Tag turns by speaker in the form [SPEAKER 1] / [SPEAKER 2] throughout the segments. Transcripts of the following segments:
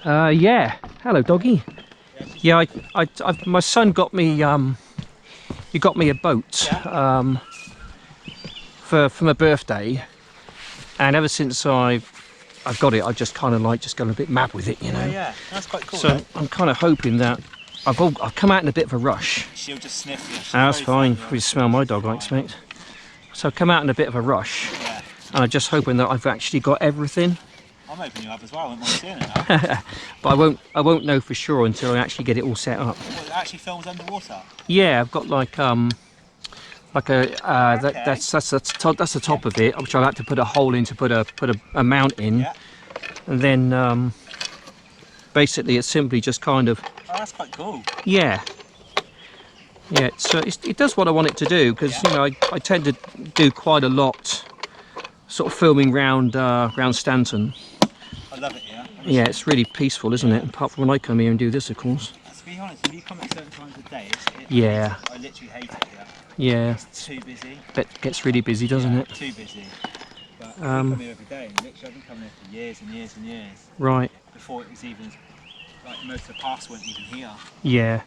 [SPEAKER 1] Yeah. Hello, doggy. Yeah, my son got me. He got me a boat for my birthday, and ever since I've got it, I just kind of like just gone a bit mad with it, you know.
[SPEAKER 2] Yeah, that's quite cool.
[SPEAKER 1] So I'm kind of hoping that I've come out in a bit of a rush.
[SPEAKER 2] She'll just sniff you.
[SPEAKER 1] That's fine. We smell my dog, I expect. So I've come out in a bit of a rush, and I'm just hoping that I've actually got everything.
[SPEAKER 2] I'm hoping you have as well. I wouldn't mind seeing it now.
[SPEAKER 1] But I won't know for sure until I actually get it all set up.
[SPEAKER 2] Well, it actually films underwater.
[SPEAKER 1] Yeah, I've got like a that's the top of it, which I'll have to put a hole in to put a mount in, and then basically it's simply just kind of.
[SPEAKER 2] Oh, that's quite cool.
[SPEAKER 1] Yeah. Yeah, it does what I want it to do, because you know I tend to do quite a lot, sort of filming round Stanton.
[SPEAKER 2] I love it here.
[SPEAKER 1] Yeah, it's really peaceful, isn't it? Apart from when I come here and do this, of course.
[SPEAKER 2] To be honest, if you come at certain times of day, I literally hate it here.
[SPEAKER 1] Yeah.
[SPEAKER 2] It's too busy.
[SPEAKER 1] It gets really busy, doesn't it?
[SPEAKER 2] Too busy. But we come here every day, and literally I've been coming here for years and years and years.
[SPEAKER 1] Right.
[SPEAKER 2] Before it was even, like most of the past weren't even here.
[SPEAKER 1] Yeah.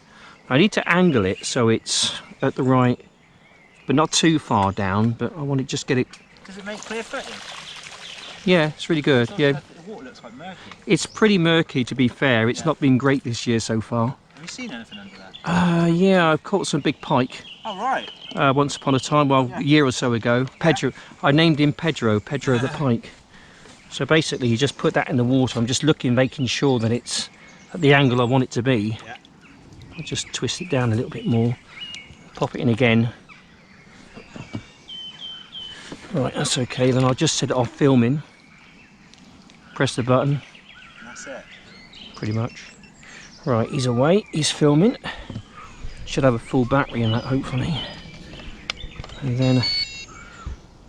[SPEAKER 1] I need to angle it so it's at the right, but not too far down, but I want to just get it.
[SPEAKER 2] Does it make clear footage?
[SPEAKER 1] Yeah, it's really good. Yeah.
[SPEAKER 2] The water looks quite murky.
[SPEAKER 1] It's pretty murky, to be fair. It's not been great this year so far.
[SPEAKER 2] Have you seen anything under there?
[SPEAKER 1] Yeah, I've caught some big pike.
[SPEAKER 2] Oh, right.
[SPEAKER 1] Once upon a time, well, a year or so ago. Pedro, I named him Pedro the pike. So basically you just put that in the water. I'm just making sure that it's at the angle I want it to be.
[SPEAKER 2] Yeah.
[SPEAKER 1] I'll just twist it down a little bit more, pop it in again. Right, that's okay, then I'll just set it off filming. Press the button.
[SPEAKER 2] And that's it.
[SPEAKER 1] Pretty much. Right, he's away, he's filming. Should have a full battery in that, hopefully. And then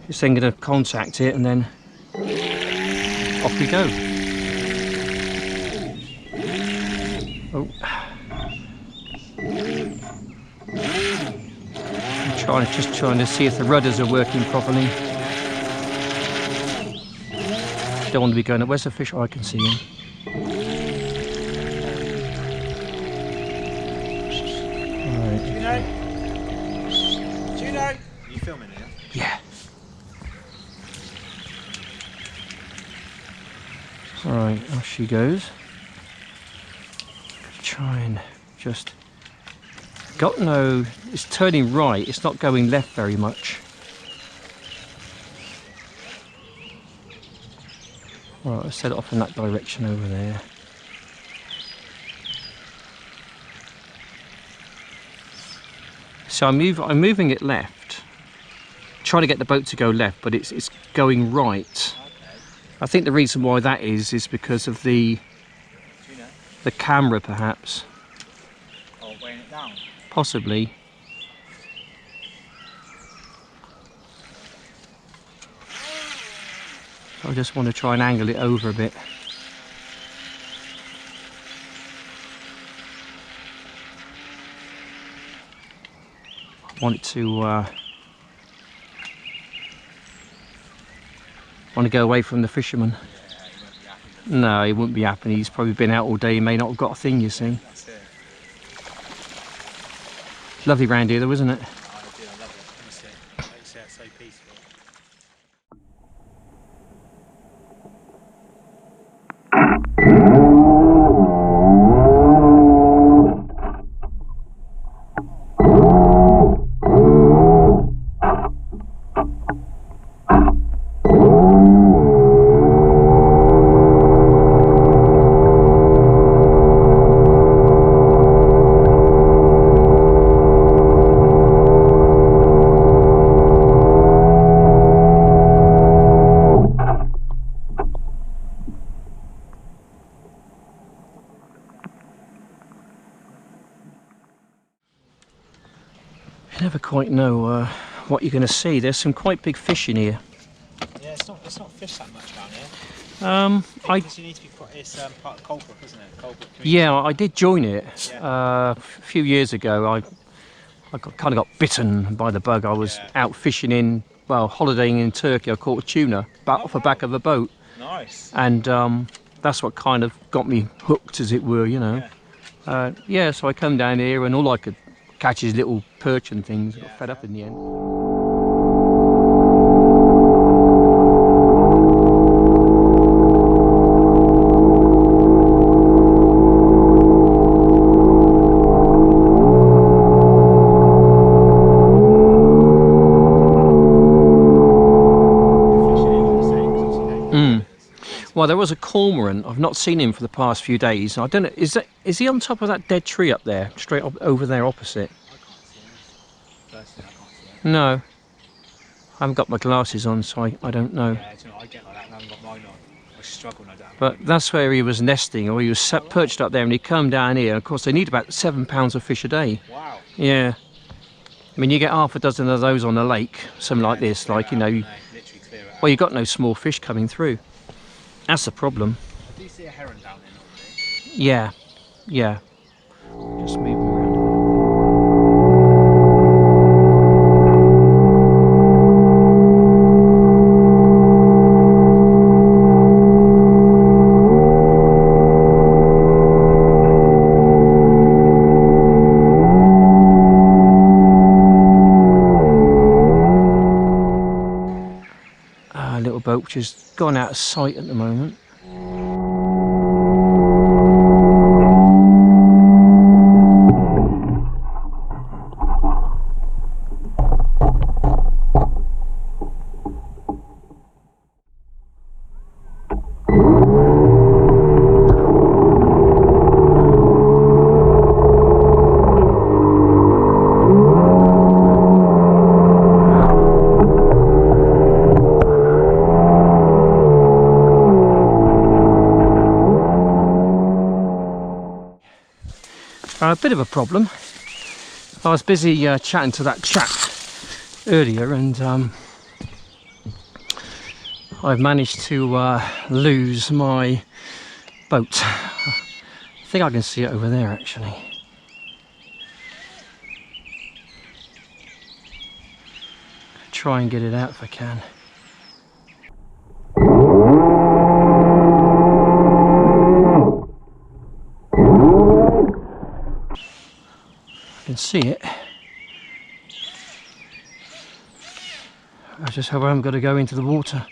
[SPEAKER 1] just then going to contact it, and then off we go. Oh. I'm just trying to see if the rudders are working properly. Don't want to be going up. Where's the fish? Oh, I can see him.
[SPEAKER 2] Juno? Are you filming here?
[SPEAKER 1] Yeah. Alright, off she goes. Try and just... it's turning right, it's not going left very much. Right, let's set it off in that direction over there. So I'm moving it left, trying to get the boat to go left, but it's going right. I think the reason why that is because of the camera, perhaps.
[SPEAKER 2] Or weighing it down?
[SPEAKER 1] Possibly. I just want to try and angle it over a bit. I want it to want to go away from the fisherman. No, he wouldn't be happy. He's probably been out all day. He may not have got a thing, you see.
[SPEAKER 2] That's it.
[SPEAKER 1] Lovely round here though, isn't it?
[SPEAKER 2] I do, I love it. Honestly, like you say, it's so peaceful.
[SPEAKER 1] You never quite know what you're going to see. There's some quite big fish in here.
[SPEAKER 2] Yeah, it's not fish that much down here. Because you need to be it's part of Colebrook, isn't it? Colebrook community.
[SPEAKER 1] Yeah, I did join it a few years ago. I kind of got bitten by the bug. I was out fishing holidaying in Turkey. I caught a tuna off the back of a boat.
[SPEAKER 2] Nice.
[SPEAKER 1] And that's what kind of got me hooked, as it were, you know. Yeah, so I come down here and all I could catch is little perch and things. Got fed up in the end. Well, there was a cormorant. I've not seen him for the past few days. I don't know. Is he on top of that dead tree up there, straight up over there opposite?
[SPEAKER 2] I can't see him. Personally, I can't see him.
[SPEAKER 1] No, I haven't got my glasses on, so I don't know.
[SPEAKER 2] Yeah, do you know, I get like that and I haven't got mine on. I struggle when I don't.
[SPEAKER 1] But that's where he was nesting, or he was perched up there, and he come down here. Of course, they need about 7 pounds of fish a day.
[SPEAKER 2] Wow.
[SPEAKER 1] Yeah. I mean, you get half a dozen of those on a lake, something like this, like, you know.
[SPEAKER 2] Literally clear it out.
[SPEAKER 1] Well, you got no small fish coming through. That's the problem.
[SPEAKER 2] I do see a heron down there normally.
[SPEAKER 1] Yeah, yeah. Just moving around. Little boat which has gone out of sight at the moment. A bit of a problem. I was busy chatting to that chap earlier, and I've managed to lose my boat. I think I can see it over there actually. Try and get it out if I can. Can see it. I just hope I haven't got to go into the water.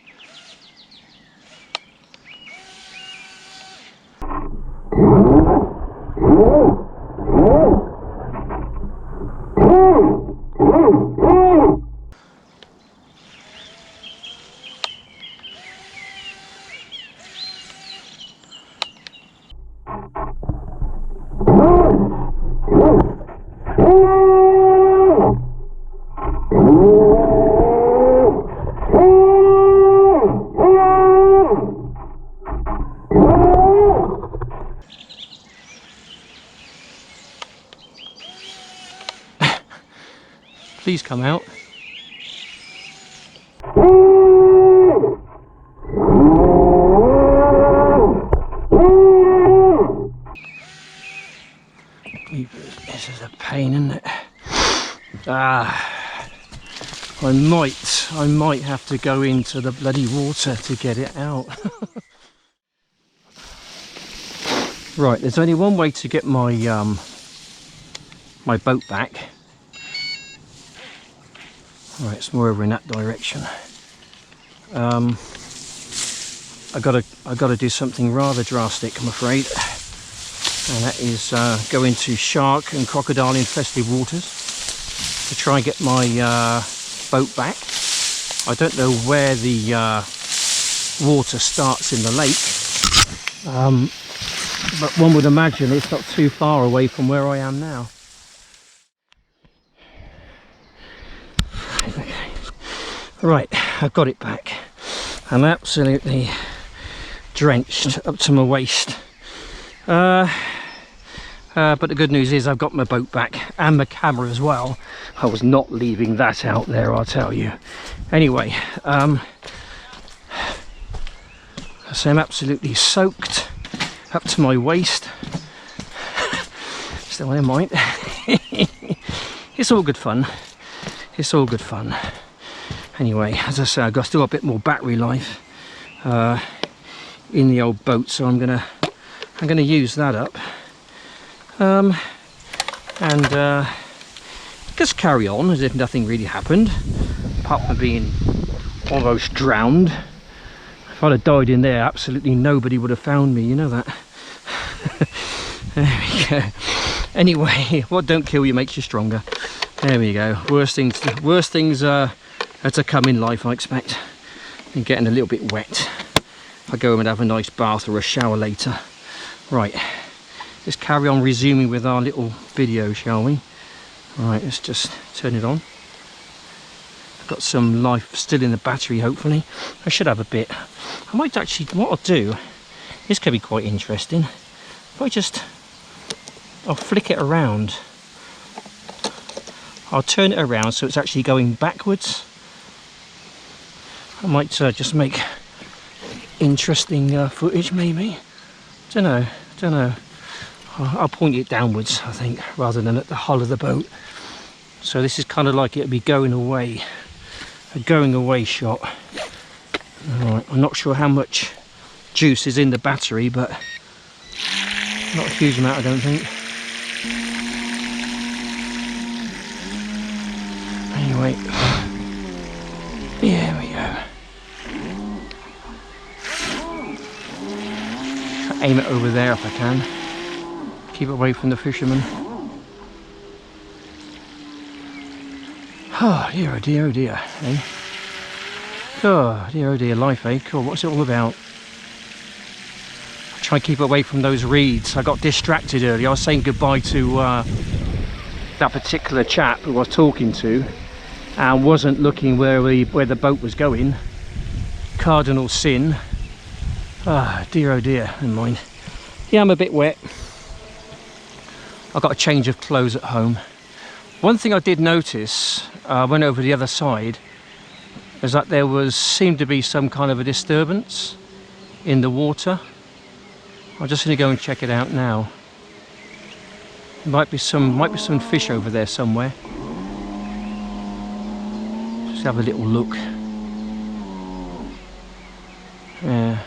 [SPEAKER 1] Please come out. This is a pain, isn't it? I might have to go into the bloody water to get it out. Right, there's only one way to get my my boat back. Right, it's more over in that direction. I gotta do something rather drastic, I'm afraid, and that is go into shark and crocodile infested waters to try and get my boat back. I don't know where the water starts in the lake, but one would imagine it's not too far away from where I am now. Right, I've got it back. I'm absolutely drenched up to my waist. But the good news is I've got my boat back and my camera as well. I was not leaving that out there, I'll tell you. Anyway, so I'm absolutely soaked up to my waist. Still never mind. It's all good fun. It's all good fun. Anyway, as I say, I've still got a bit more battery life. in the old boat, so I'm gonna use that up, and just carry on as if nothing really happened, apart from being almost drowned. If I'd have died in there, absolutely nobody would have found me, you know that. There we go. Anyway, what don't kill you makes you stronger. There we go. Worst things are to come in life, I expect. And getting a little bit wet. I'll go home and have a nice bath or a shower later. Right, let's carry on resuming with our little video, shall we? Right, let's just turn it on. I've got some life still in the battery, hopefully. I should have a bit. I might actually, what I'll do, this could be quite interesting. If I'll flick it around. I'll turn it around so it's actually going backwards. I might just make interesting footage, maybe. Don't know. I'll point it downwards, I think, rather than at the hull of the boat. So this is kind of like it'll be going away, a going away shot. Alright, I'm not sure how much juice is in the battery, but not a huge amount, I don't think. Anyway, here we go. Aim it over there if I can. Keep away from the fishermen. Oh dear, oh dear, oh dear, eh? Oh dear, life, eh? Cool, what's it all about? I try and keep away from those reeds. I got distracted earlier. I was saying goodbye to that particular chap who I was talking to, and wasn't looking where the boat was going. Cardinal sin. Ah, dear, oh dear, never mind. Yeah, I'm a bit wet. I've got a change of clothes at home. One thing I did notice, I went over the other side, is that there seemed to be some kind of a disturbance in the water. I'm just going to go and check it out now. There might be some fish over there somewhere. Just have a little look. Yeah.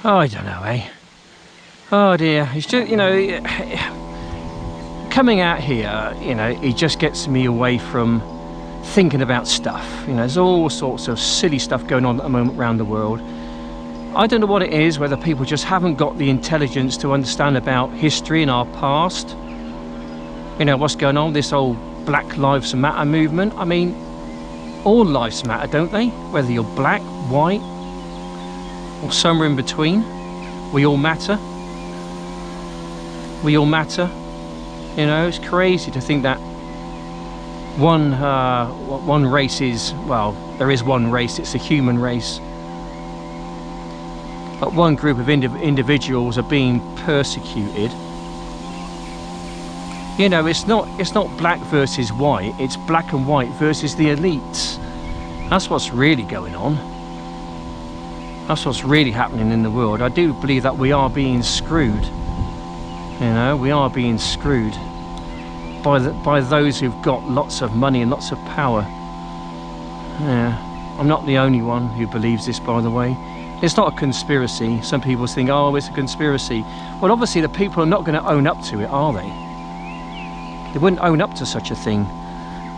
[SPEAKER 1] Oh, I don't know, eh? Oh dear, it's just, you know, coming out here, you know, it just gets me away from thinking about stuff. You know, there's all sorts of silly stuff going on at the moment around the world. I don't know what it is, whether people just haven't got the intelligence to understand about history and our past. You know, what's going on, this old Black Lives Matter movement. I mean, all lives matter, don't they? Whether you're black, white, or somewhere in between, we all matter. We all matter. You know, it's crazy to think that one race is, well, there is one race, it's the human race. But one group of individuals are being persecuted. You know, it's not black versus white, it's black and white versus the elites. That's what's really going on. That's what's really happening in the world. I do believe that we are being screwed. You know, we are being screwed by those who've got lots of money and lots of power. Yeah, I'm not the only one who believes this, by the way. It's not a conspiracy. Some people think, oh, it's a conspiracy. Well, obviously the people are not going to own up to it, are they? They wouldn't own up to such a thing.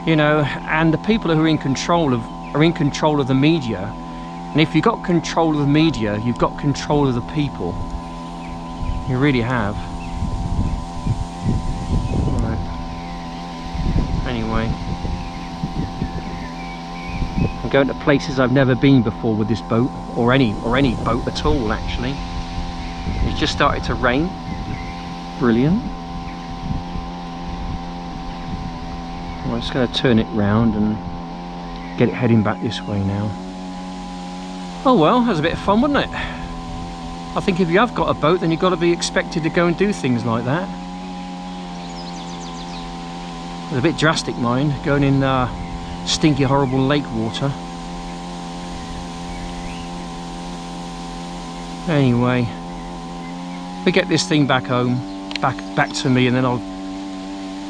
[SPEAKER 1] You know, and the people who are in control of the media. And if you've got control of the media, you've got control of the people. You really have. Right. Anyway, I'm going to places I've never been before with this boat, or any boat at all, actually. It's just started to rain. Brilliant. I'm just going to turn it round and get it heading back this way now. Oh well, that was a bit of fun, wasn't it? I think if you have got a boat, then you've got to be expected to go and do things like that. It's a bit drastic, mind, going in stinky, horrible lake water. Anyway, we get this thing back home, back to me, and then I'll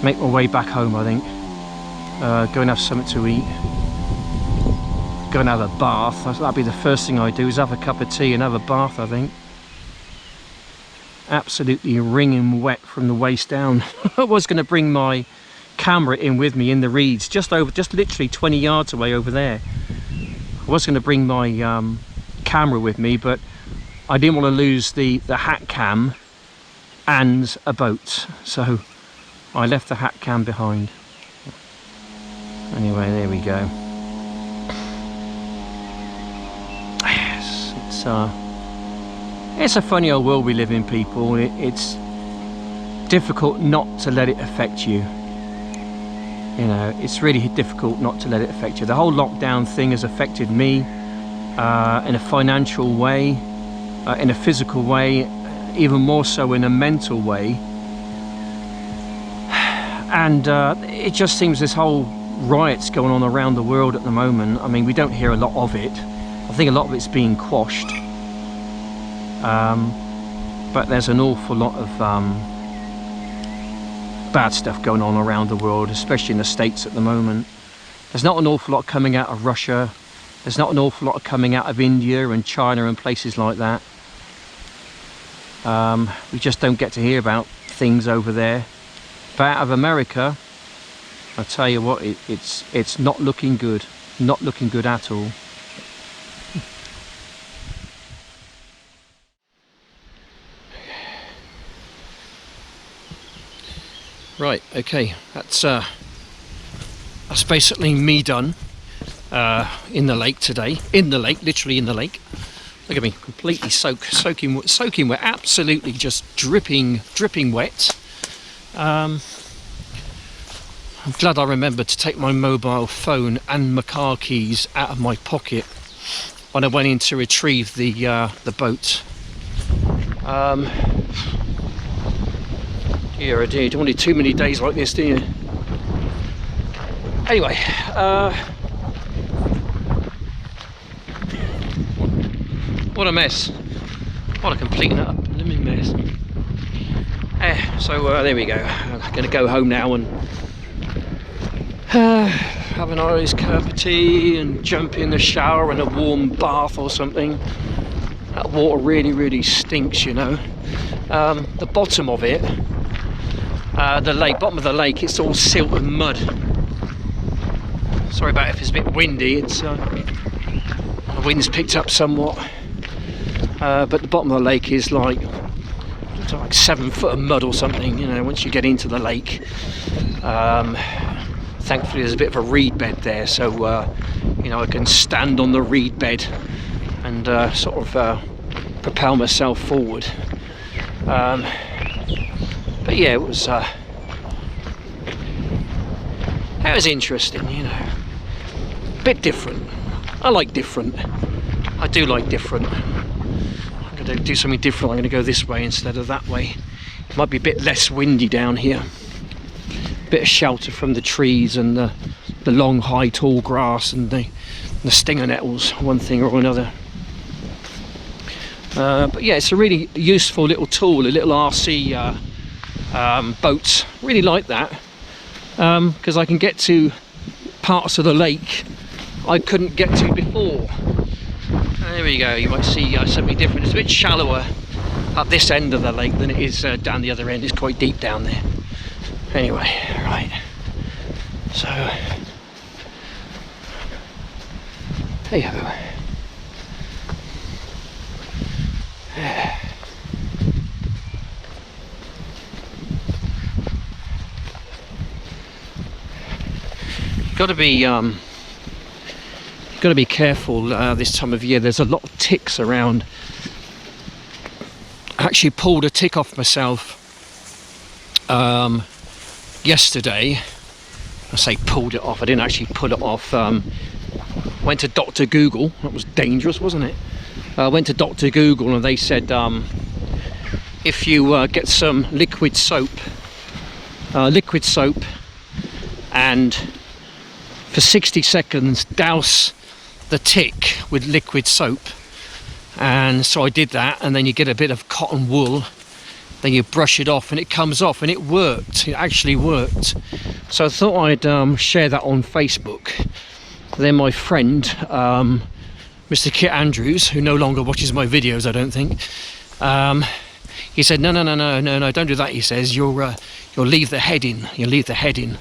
[SPEAKER 1] make my way back home, I think. Go and have something to eat. go and have a bath. That'd be the first thing I do, is have a cup of tea and have a bath, I think. Absolutely wringing wet from the waist down. I was going to bring my camera in with me in the reeds, just literally 20 yards away over there. I was going to bring my camera with me, but I didn't want to lose the hat cam and a boat, so I left the hat cam behind. Anyway, there we go. Yes, it's a funny old world we live in, people. It's difficult not to let it affect you. You know, it's really difficult not to let it affect you. The whole lockdown thing has affected me in a financial way, in a physical way, even more so in a mental way. And it just seems this whole riot's going on around the world at the moment. I mean, we don't hear a lot of it. I think a lot of it's being quashed. But there's an awful lot of bad stuff going on around the world, especially in the States at the moment. There's not an awful lot coming out of Russia. There's not an awful lot coming out of India and China and places like that. We just don't get to hear about things over there. But out of America, I tell you what, it's not looking good. Not looking good at all. Right, okay, that's basically me done in the lake today. In the lake, literally in the lake. Look at me, completely soaking wet, absolutely just dripping wet. I'm glad I remembered to take my mobile phone and my car keys out of my pocket when I went in to retrieve the boat. Yeah, I do. You don't want to do too many days like this, do you? Anyway, what a mess. What a complete and utter blooming mess. So there we go. I'm going to go home now and have an Irish cup of tea and jump in the shower and a warm bath or something. That water really stinks, you know. The bottom of it, the lake, bottom of the lake, it's all silt and mud. Sorry about if it's a bit windy. It's the wind's picked up somewhat, but the bottom of the lake is like 7 foot of mud or something. You know, once you get into the lake. Thankfully, there's a bit of a reed bed there, so you know, I can stand on the reed bed and sort of propel myself forward. But yeah, it was interesting, you know. Bit different. I like different. I do like different. I'm going to do something different. I'm going to go this way instead of that way. It might be a bit less windy down here. Bit of shelter from the trees and the long, high, tall grass and the stinger nettles, one thing or another. But yeah, it's a really useful little tool, a little RC boat. Really like that, because I can get to parts of the lake I couldn't get to before. There we go. You might see something different. It's a bit shallower at this end of the lake than it is down the other end. It's quite deep down there. Anyway, right. So, hey ho. Got to be careful this time of year. There's a lot of ticks around. I actually pulled a tick off myself yesterday. I say pulled it off. I didn't actually pull it off. Went to Dr. Google. That was dangerous, wasn't it? Went to Dr. Google and they said if you get some liquid soap and for 60 seconds douse the tick with liquid soap. And so I did that, and then you get a bit of cotton wool, then you brush it off and it comes off, and it worked. It actually worked. So I thought I'd share that on Facebook. Then my friend, Mr. Kit Andrews, who no longer watches my videos, I don't think, he said, no, don't do that. He says, you'll leave the head in. You'll leave the head in.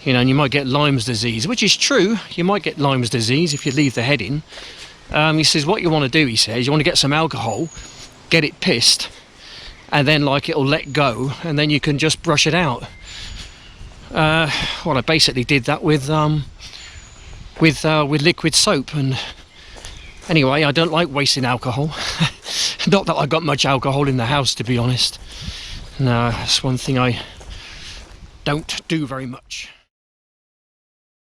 [SPEAKER 1] You know, and you might get Lyme's disease, which is true. You might get Lyme's disease if you leave the head in. He says, what you want to do, he says, you want to get some alcohol, get it pissed, and then like it'll let go, and then you can just brush it out. Well, I basically did that with liquid soap, and anyway, I don't like wasting alcohol. Not that I've got much alcohol in the house, to be honest. No, that's one thing I don't do very much.